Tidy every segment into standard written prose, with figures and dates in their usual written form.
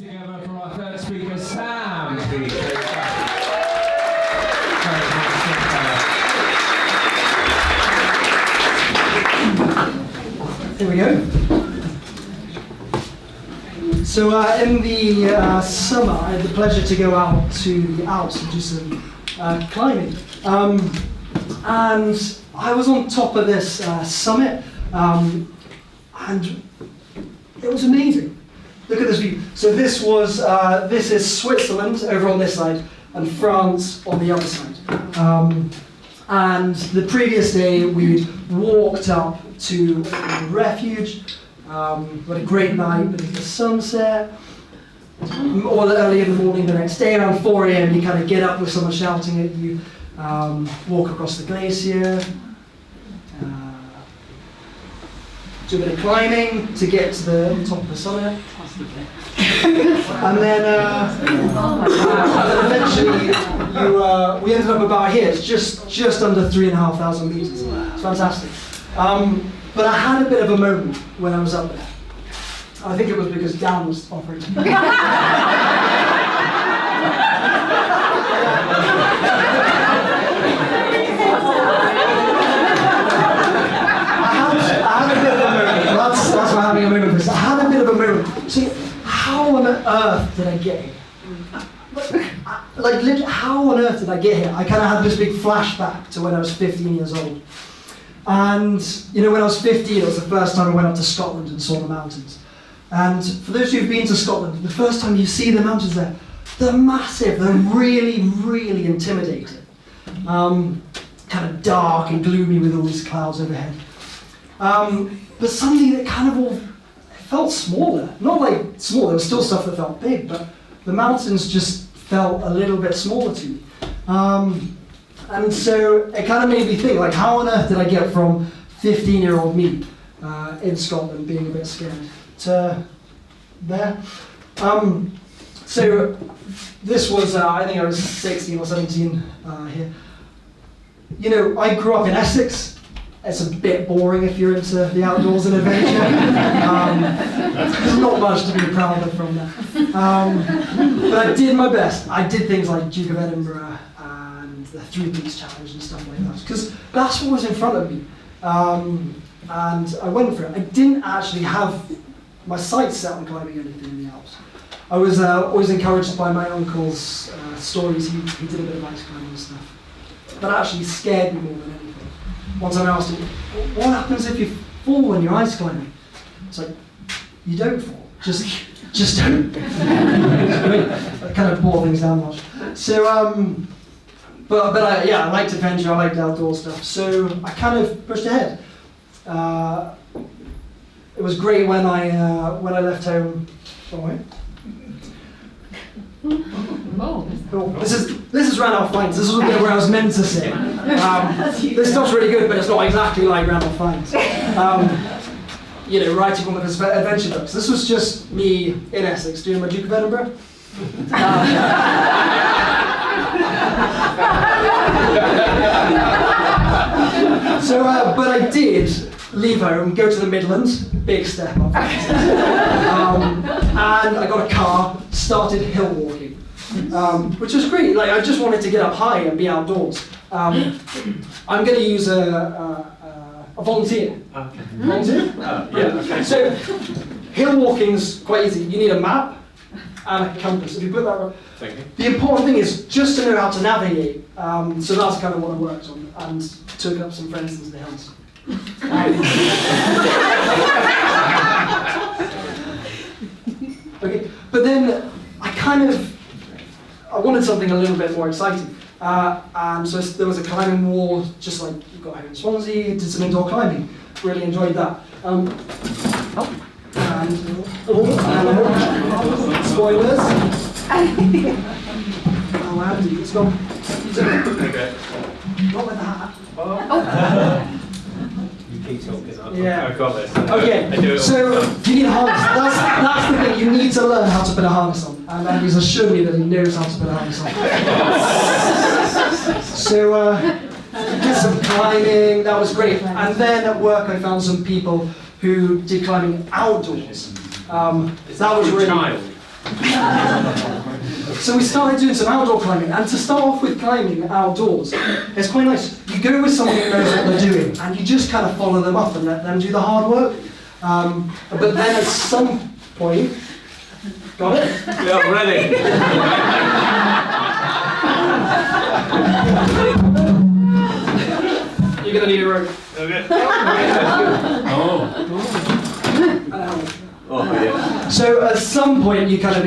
together for our third speaker, Sam Pate. Here we go. So in the summer, I had the pleasure to go out to the Alps and do some climbing. And I was on top of this summit, and it was amazing. Look at this view. So this is Switzerland over on this side, and France on the other side. And the previous day, we walked up to a refuge. We had a great night with the sunset. All early in the morning the next day, around 4 a.m, you kind of get up with someone shouting at you, walk across the glacier, do a bit of climbing to get to the top of the summit. And then eventually we ended up about here. It's just under 3,500 meters. It's fantastic. But I had a bit of a moment when I was up there. I think it was because Dan was operating. I had a bit of a moment. That's why I'm having a moment for this. I had a bit of a moment. See, how on earth did I get here? Like, literally, how on earth did I get here? I kind of had this big flashback to when I was 15 years old. And, you know, when I was 15, it was the first time I went up to Scotland and saw the mountains. And for those who've been to Scotland, the first time you see the mountains there, they're massive, they're really, really intimidating. Kind of dark and gloomy with all these clouds overhead. But suddenly it kind of all felt smaller. Not like small, there was still stuff that felt big, but the mountains just felt a little bit smaller to me. And so it kind of made me think, like, how on earth did I get from 15-year-old me in Scotland being a bit scared to there? So this was, I think I was 16 or 17 here. You know, I grew up in Essex. It's a bit boring if you're into the outdoors and adventure. There's not much to be proud of from there. But I did my best. I did things like Duke of Edinburgh and the 3 Peaks Challenge and stuff like that, because that's what was in front of me. And I went for it. I didn't actually have my sights set on climbing anything in the Alps. I was always encouraged by my uncle's stories. He did a bit of ice climbing and stuff. But it actually scared me more than anything. One time I asked him, what happens if you fall when you're ice climbing? It's like, you don't fall, just don't. I kind of bore things down much. So, but I liked adventure, I liked outdoor stuff, so I kind of pushed ahead. It was great when I left home. Oh, wait. This is Randolph Fiennes. This was a bit where I was meant to sit. This stuff's really good, but it's not exactly like Randolph Fiennes. You know, writing one of his adventure books. This was just me in Essex doing my Duke of Edinburgh. So, but I did leave home, go to the Midlands, big step up. And I got a car, started hill walking, which was great. Like, I just wanted to get up high and be outdoors. I'm going to use a volunteer. Okay. Volunteer? Yeah. Okay. So, hill walking's quite easy. You need a map and a compass. If you put that right. Thank you. The important thing is just to know how to navigate. So that's kind of what I worked on, and took up some friends into the hills. Okay, but then I wanted something a little bit more exciting. And so there was a climbing wall, just like you got here in Swansea, did some indoor climbing. Really enjoyed that. Spoilers. Oh, Andy, it's gone. Okay. Not with that. You keep talking. Yeah. I've got this. Okay, I do it so all the time. you need a harness. That's the thing, you need to learn how to put a harness on. And Andy's assured me that he knows how to put a harness on. So, did some climbing, that was great. And then at work I found some people who did climbing outdoors. That was really... Child. So we started doing some outdoor climbing, and to start off with climbing outdoors, it's quite nice. You go with someone who knows what they're doing, and you just kind of follow them up and let them do the hard work. But then at some point, got it? Yeah, ready. You're gonna need a rope. Okay. Um, Yeah. So at some point, you kind of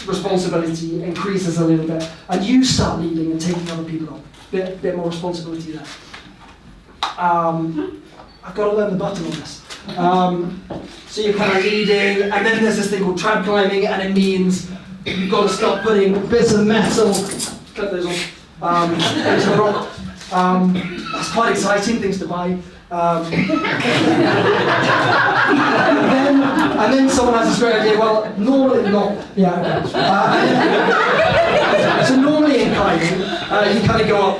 responsibility increases a little bit, and you start leading and taking other people on. Bit more responsibility there. I've got to learn the button on this. So you're kind of leading, and then there's this thing called trad climbing, and it means you've got to start putting bits of metal, cut those off, into the rock. That's quite exciting things to buy. And then someone has this great idea. Well, normally not. Yeah. Okay. So normally in climbing, you kind of go up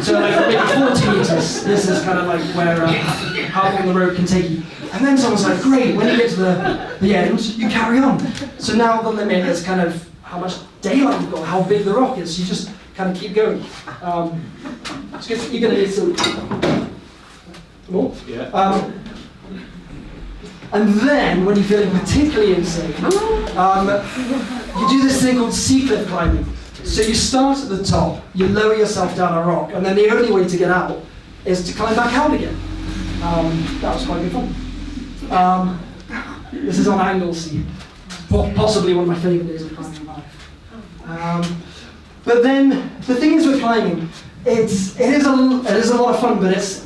to like maybe 40 meters. This is kind of like where how long the rope can take you. And then someone's like, great. When you get to the end, you carry on. So now the limit is kind of how much daylight you've got, how big the rock is. You just kind of keep going. You're going to need some more. Yeah. And then, when you're feeling particularly insane, you do this thing called sea cliff climbing. So you start at the top, you lower yourself down a rock, and then the only way to get out is to climb back out again. That was quite good fun. This is on Anglesey, possibly one of my favourite days of climbing in my life. But then, the thing is with climbing, it is a lot of fun, but it's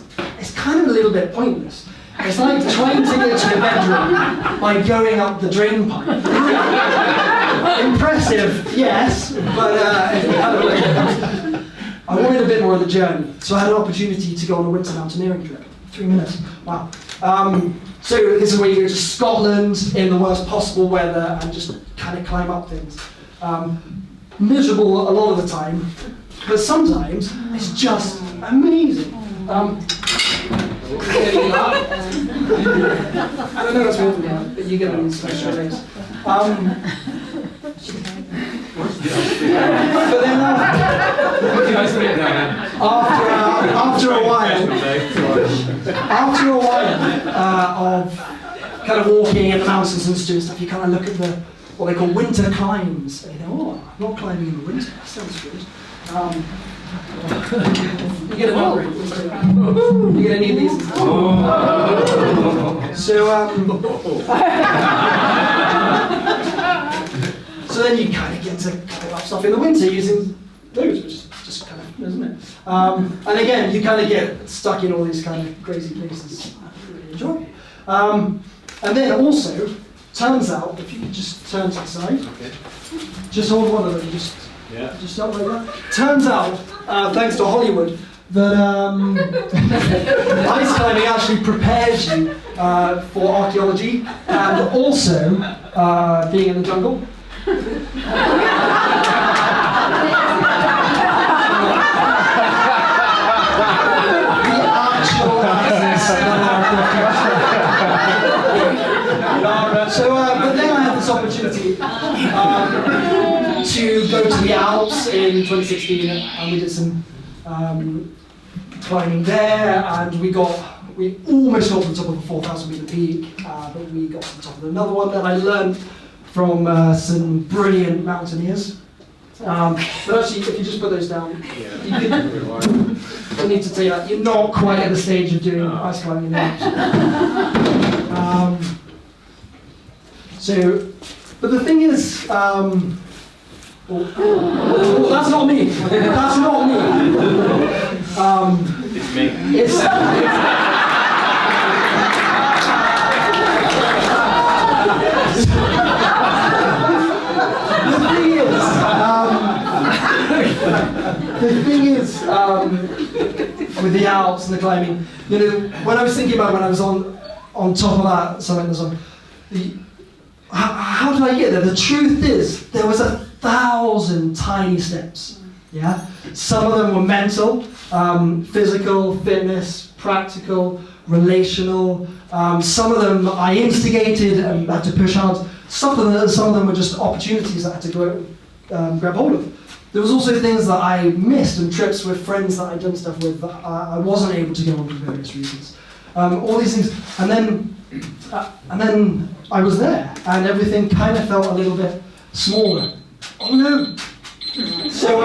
kind of a little bit pointless. It's like trying to get to your bedroom by going up the drain pipe. Impressive, yes, but I wanted a bit more of the journey, so I had an opportunity to go on a winter mountaineering trip. 3 minutes, wow. So this is where you go to Scotland in the worst possible weather and just kind of climb up things. Miserable a lot of the time, but sometimes it's just amazing. I don't know what's wrong with that, but you're going to need some extra days. But then after a while of kind of walking in the mountains and doing stuff, you kind of look at what they call winter climbs, and you think, oh, I'm not climbing in the winter, that sounds good. You get an upgrade. You're going to need these. So then you kind of get to climb up stuff in the winter using those, which is just kind of, isn't it? And again, you kind of get stuck in all these kind of crazy places. I really enjoy. And then also, turns out, if you could just turn to the side, Okay. just hold one of them, just not like that. Turns out, thanks to Hollywood, that ice climbing actually prepares you for archaeology and also being in the jungle. The actual So, but then I had this opportunity to go to the Alps in 2016, and we did some climbing there, and we almost got to the top of a 4,000 meter peak, but we got to the top of another one that I learned from some brilliant mountaineers. But actually, if you just put those down, I need to tell you that you're not quite at the stage of doing ice climbing in the Alps. But the thing is, that's not me. That's not me. It's me. The thing is, with the Alps and the climbing, you know, when I was thinking about when I was on top of that summit, how did I get there? The truth is, there was 1,000 tiny steps. Yeah, some of them were mental, physical, fitness, practical, relational. Some of them I instigated and had to push hard. some of them were just opportunities that I had to grab hold of. There was also things that I missed and trips with friends that I'd done stuff with that I wasn't able to go on for various reasons. All these things, and then I was there, and everything kind of felt a little bit smaller. Oh no! So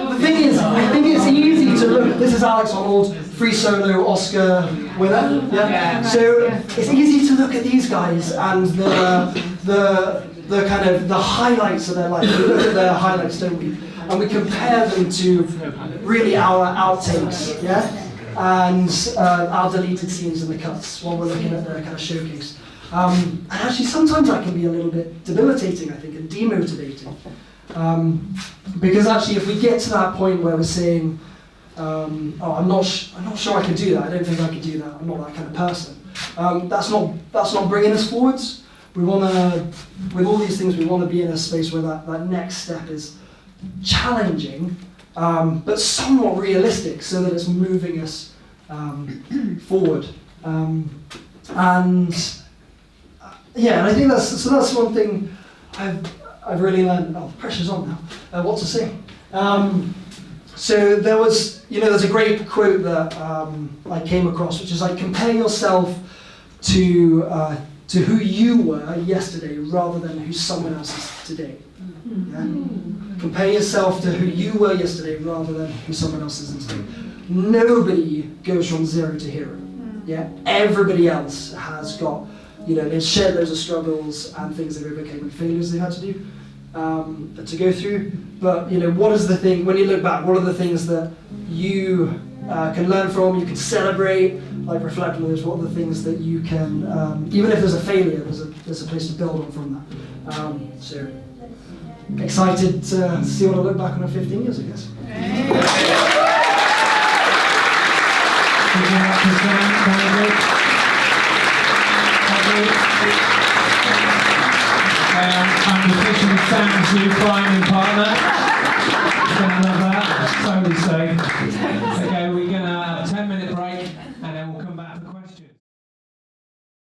the thing is, I think it's easy to look. This is Alex Honnold, free solo Oscar winner. Yeah. So it's easy to look at these guys and the kind of the highlights of their life. We look at their highlights, don't we? And we compare them to really our outtakes, yeah, and our deleted scenes in the cuts while we're looking at their kind of showcase. And actually, sometimes that can be a little bit debilitating, I think, and demotivating. Because actually, if we get to that point where we're saying, "Oh, I'm not sure I could do that. I don't think I could do that. I'm not that kind of person." That's not bringing us forwards. We want to, with all these things, we want to be in a space where that next step is challenging, but somewhat realistic, so that it's moving us forward. And I think that's one thing I've really learned. Oh, the pressure's on now. What to say? So there's a great quote that I came across, which is like, compare yourself to who you were yesterday rather than who someone else is today. Yeah? Compare yourself to who you were yesterday rather than who someone else is today. Nobody goes from zero to hero. Yeah? Everybody else has got, they've shared loads of struggles and things they've overcame and failures they've had to do, to go through. But, what is the thing, when you look back, what are the things that you can learn from, you can celebrate, like reflect on those, what are the things that you can, even if there's a failure, there's a place to build on from that. So, excited to see what I look back on in 15 years, I guess. I'm officially Sam's new climbing partner. Gonna love that, totally safe.